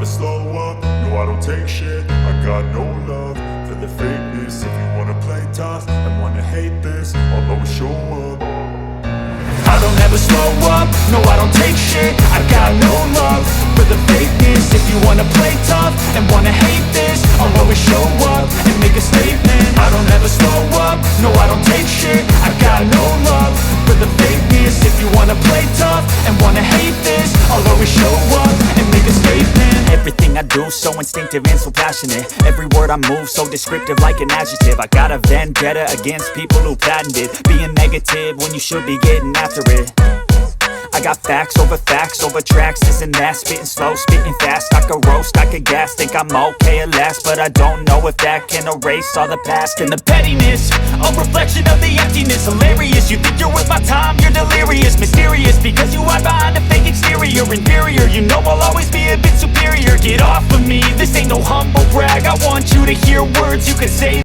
never slow up, no I don't take shit. I got no love for the fakeness. If you wanna play tough and wanna hate this, I'll always show up. I don't ever slow up, no I don't take shit. I got no love for the fakeness. If you wanna play tough and wanna hate this, I'll always show up and make a statement. I don't ever slow up, no I don't take shit. I got no love for the fakeness. If you wanna play tough and wanna hate this, I'll always show up and make a statement. Everything I do so instinctive and so passionate. Every word I move so descriptive like an adjective. I got a vendetta against people who patented being negative when you should be getting after it. I got facts over tracks, this and that. Spitting slow, spitting fast. I could roast, I could gas. Think I'm okay at last, but I don't know if that can erase all the past. And the pettiness, a reflection of the emptiness. Hilarious, you think you're worth my time, you're delirious. Mysterious, because you hide behind a fake exterior. Inferior, you know I'll always be a bit superior. Get off of me, this ain't no humble brag. I want you to hear words you can say